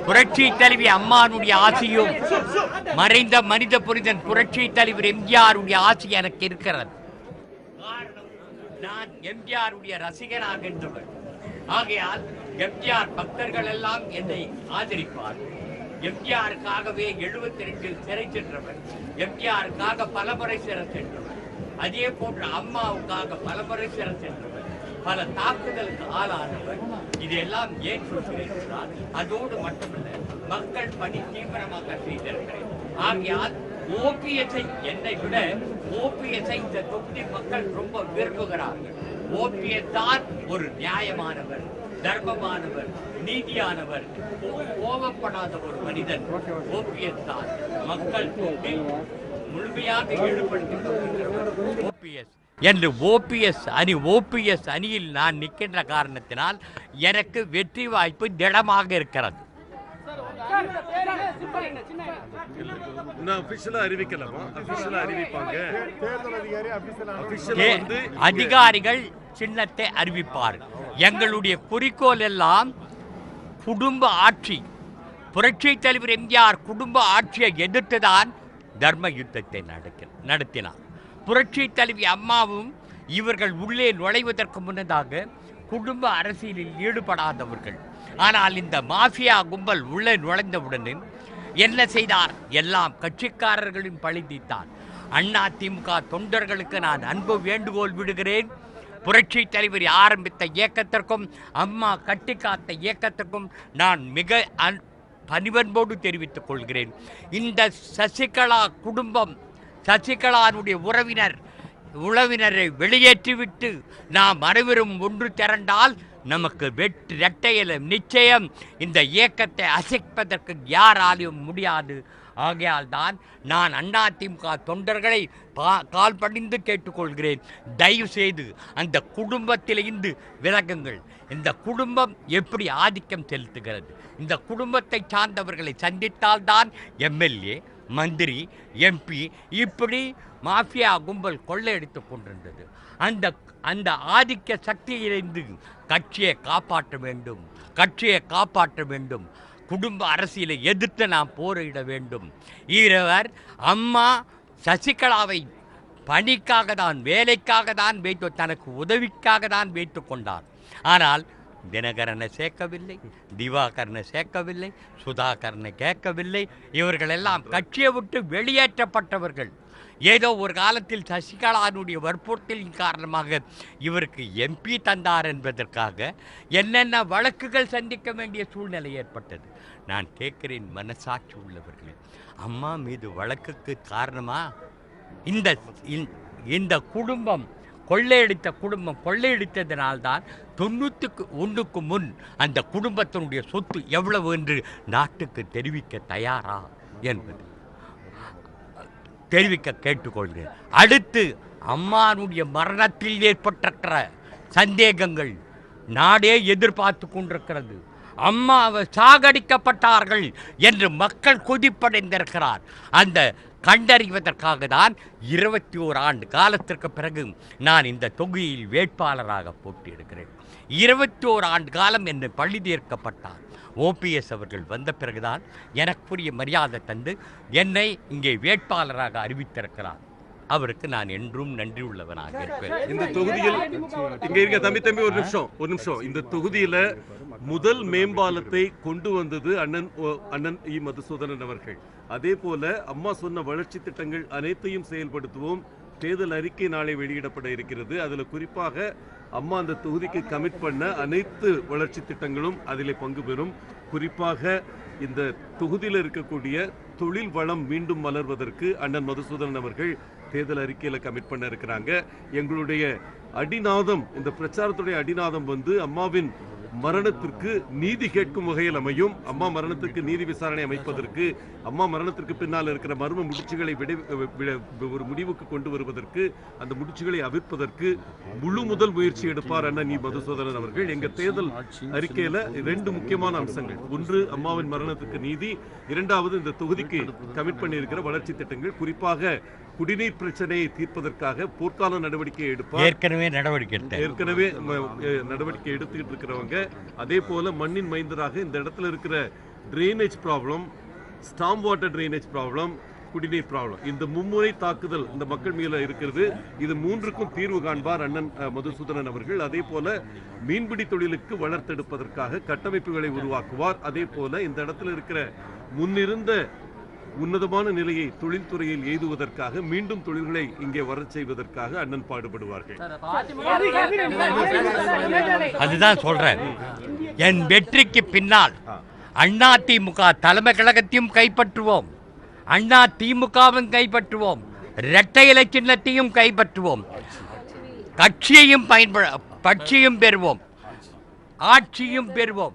புரட்சி தலைவி அம்மானுடைய ஆசையும் மறைந்த மனித புனிதன் புரட்சி தலைவர் எம்ஜிஆருடைய ஆசை எனக்கு இருக்கிறது. நான் எம்ஜிஆருடைய ரசிகனாக இருந்தவர். ஆகையால் எம்ஜிஆர் பக்தர்கள் எல்லாம் என்னை ஆதரிப்பார். எம்ஜிஆருக்காகவே 72 சிறை சென்றவர், எம்ஜிஆருக்காக பலமுறை சிறை சென்றவர், அதே போன்று அம்மாவுக்காக பலமுறை சிறை சென்றவர், பல தாக்குதலுக்கு ஆளானவர். இதெல்லாம் ஏன் சொல்கிறேன்? அதோடு மட்டுமல்ல, மக்கள் பணி தீவிரமாக செய்திருக்கிறேன். ஆகையால் ஓபிஎஸ்ஐ என்னை விட ஓபிஎஸ்ஐ இந்த தொகுதி மக்கள் ரொம்ப விரும்புகிறார்கள். ஓபிஎஸ் தான் ஒரு நியாயமானவர், தர்மமானவர், நீதியானவர், கோபப்படாத ஒரு மனிதன். ஓபிஎஸ் தான் மக்கள் முழுமையாக ஈடுபடுத்திக் கொண்டிருக்கிறவர் ஓபிஎஸ் என்று. ஓபிஎஸ் அணியில் நான் நிற்கின்ற காரணத்தினால் எனக்கு வெற்றி வாய்ப்பு திடமாக இருக்கிறது. அதிகாரிகள் சின்னத்தை அறிவிப்பார். எங்களுடைய குறிக்கோள் எல்லாம் குடும்ப ஆட்சி. புரட்சி தலைவர் எம்ஜிஆர் குடும்ப ஆட்சியை எதிர்த்துதான் தர்ம யுத்தத்தை நடத்தினார். புரட்சி தலைவி அம்மாவும் இவர்கள் உள்ளே நுழைவதற்கு முன்னதாக குடும்ப அரசியலில் ஈடுபடாதவர்கள். ஆனால் இந்த மாஃபியா கும்பல் உள்ளே நுழைந்தவுடனே என்ன செய்தார்? எல்லாம் கட்சிக்காரர்களின் பழி தீர்த்தார். அதிமுக தொண்டர்களுக்கு நான் அன்பு வேண்டுகோள் விடுகிறேன். புரட்சி தலைவர் ஆரம்பித்த இயக்கத்திற்கும் அம்மா கட்டி காத்த இயக்கத்திற்கும் நான் மிக பணிவன்போடு தெரிவித்துக் கொள்கிறேன். இந்த சசிகலா குடும்பம், சசிகலாவுடைய உறவினரை வெளியேற்றிவிட்டு நாம் அனைவரும் ஒன்று திரண்டால் நமக்கு இரட்டையில நிச்சயம். இந்த இயக்கத்தை அசைப்பதற்கு யாராலும் முடியாது. ஆகையால் தான் நான் அதிமுக தொண்டர்களை கால் பணிந்து கேட்டுக்கொள்கிறேன். தயவு செய்து அந்த குடும்பத்திலிருந்து விலகுங்கள். இந்த குடும்பம் எப்படி ஆதிக்கம் செலுத்துகிறது? இந்த குடும்பத்தை சார்ந்தவர்களை சந்தித்தால்தான் எம்எல்ஏ, மந்திரி, எம்பி இப்படி மாஃபியா கும்பல் கொள்ளையடித்துக் கொண்டிருந்தது. அந்த ஆதிக்க சக்தியிலிருந்து கட்சியை காப்பாற்ற வேண்டும். குடும்ப அரசியலை எதிர்த்து நாம் போரிட வேண்டும். இவர் அம்மா சசிகலாவை பணிக்காக தான், வேலைக்காக தான் தனக்கு உதவிக்காக தான் வைத்து கொண்டார். ஆனால் தினகரனை சேர்க்கவில்லை, திவாகரனை சேர்க்கவில்லை, சுதாகரனை கேட்கவில்லை. இவர்களெல்லாம் கட்சியை விட்டு வெளியேற்றப்பட்டவர்கள். ஏதோ ஒரு காலத்தில் சசிகலாவுடைய வற்புறுத்தலின் காரணமாக இவருக்கு எம்பி தந்தார் என்பதற்காக என்னென்ன வழக்குகள் சந்திக்க வேண்டிய சூழ்நிலை ஏற்பட்டது. நான் கேட்கிறேன், மனசாட்சி உள்ளவர்களே, அம்மா மீது வழக்குக்கு காரணமா இந்த குடும்பம் கொள்ளையடித்ததினால்தான் 91க்கு முன் அந்த குடும்பத்தினுடைய சொத்து எவ்வளவு என்று நாட்டுக்கு தெரிவிக்க தயாரா என்பது தெரிவிக்க கேட்டுக்கொள்கிறேன். அடுத்து அம்மானுடைய மரணத்தில் ஏற்பட்டிருக்கிற சந்தேகங்கள் நாடே எதிர்பார்த்து கொண்டிருக்கிறது. அம்மா சாகடிக்கப்பட்டார்கள் என்று மக்கள் கொதிப்படைந்திருக்கிறார். அந்த கண்டறிவதற்காக தான் 21 ஆண்டு காலத்திற்கு பிறகு நான் இந்த தொகுதியில் வேட்பாளராக போட்டியிடுகிறேன். 21 ஆண்டு காலம் என்னை பழி தீர்க்கப்பட்டார். ஓபிஎஸ் அவர்கள் வந்த பிறகுதான் எனக்குரிய மரியாதை தந்து என்னை இங்கே வேட்பாளராக அறிவித்திருக்கிறார். அவருக்கு நான் என்றும் நன்றி உள்ளவனாக இருப்பேன். இந்த தொகுதியில் இங்க இருக்க தம்பி ஒரு நிமிஷம் இந்த தொகுதியில முதல் மேம்பாலத்தை கொண்டு வந்தது அண்ணன் இ. மதுசூதனன் அவர்கள். அதே போல அம்மா சொன்ன வளர்ச்சி திட்டங்கள் அனைத்தையும் செயல்படுத்துவோம். தேர்தல் அறிக்கை நாளை வெளியிடப்பட இருக்கிறது. அதுல குறிப்பாக அம்மா அந்த தொகுதிக்கு கமிட் பண்ண அனைத்து வளர்ச்சி திட்டங்களும் அதில் பங்கு பெறும். குறிப்பாக இந்த தொகுதியில் இருக்கக்கூடிய தொழில் வளம் மீண்டும் மலர்வதற்கு அண்ணன் மதுசூதனன் அவர்கள் தேர்தல் அறிக்கையில கமிட் பண்ண இருக்கிறாங்க. எங்களுடைய அடிநாதம், இந்த பிரச்சாரத்துடைய அடிநாதம் அம்மாவின் மரணத்திற்கு நீதி கேட்கும் வகையில் அமையும். அம்மா மரணத்திற்கு நீதி விசாரணை அமைப்பதற்கு, அம்மா மரணத்திற்கு பின்னால் இருக்கிற மர்ம முடிச்சுகளை ஒரு முடிவுக்கு கொண்டு வருவதற்கு, அந்த முடிச்சுகளை அவிர்ப்பதற்கு முழு முதல் முயற்சி எடுப்பார் அண்ணன் இ. மதுசூதனன் அவர்கள். எங்க தேர்தல் அறிக்கையில 2 முக்கியமான அம்சங்கள். ஒன்று அம்மாவின் மரணத்துக்கு நீதி, இரண்டாவது இந்த தொகுதிக்கு கமிட் பண்ணி இருக்கிற வளர்ச்சி திட்டங்கள். குறிப்பாக குடிநீர் பிரச்சனையை தீர்ப்பதற்காக போர்க்கால நடவடிக்கை எடுப்பார். ஏற்கனவே நடவடிக்கை எடுத்துக்கிட்டு இருக்கிறவங்க அதே போல மண்ணின் மைந்தராக இந்த இடத்துல இருக்கிற drainage problem, ஸ்டாம் water drainage problem, குடிநீர் ப்ராப்ளம், இந்த மும்முறை தாக்குதல் இந்த மக்கள் மீது இருக்கிறது. இது மூன்றுக்கும் தீர்வு காண்பார் அண்ணன் மதுசூதனன் அவர்கள். அதே போல மீன்பிடி தொழிலுக்கு வளர்த்தெடுப்பதற்காக கட்டமைப்புகளை உருவாக்குவார். அதே போல இந்த இடத்துல இருக்கிற முன்னிருந்த உன்னதமான நிலையை தொழில்துறையில் எய்துவதற்காக மீண்டும் தொழில்களை இங்கே வரச் செய்வதற்காக அண்ணன் பாடுபடுவார்கள். அதுதான் சொல்றேன். என் வெற்றிக்கு பின்னால் அண்ணா திமுக தலைமை கழகத்தையும் கைப்பற்றுவோம், அண்ணா திமுகவும் கைப்பற்றுவோம், இரட்டை இலை சின்னத்தையும் கைப்பற்றுவோம், கட்சியையும் பெறுவோம், ஆட்சியும் பெறுவோம்.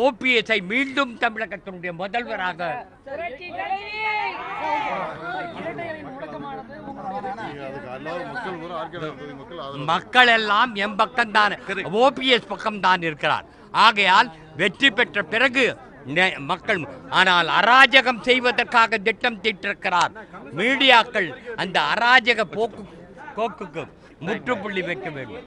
ஓபிஎஸ்ஐ மீண்டும் தமிழகத்தினுடைய முதல்வராக மக்கள் எல்லாம் எம் பக்கம் தான், ஓபிஎஸ் பக்கம் தான் இருக்கிறார். ஆகையால் வெற்றி பெற்ற பிறகு மக்கள், ஆனால் அராஜகம் செய்வதற்காக திட்டம் தீட்டிருக்கிறார். மீடியாக்கள் அந்த அராஜக போக்குக்கு முற்றுப்புள்ளி வைக்க வேண்டும்.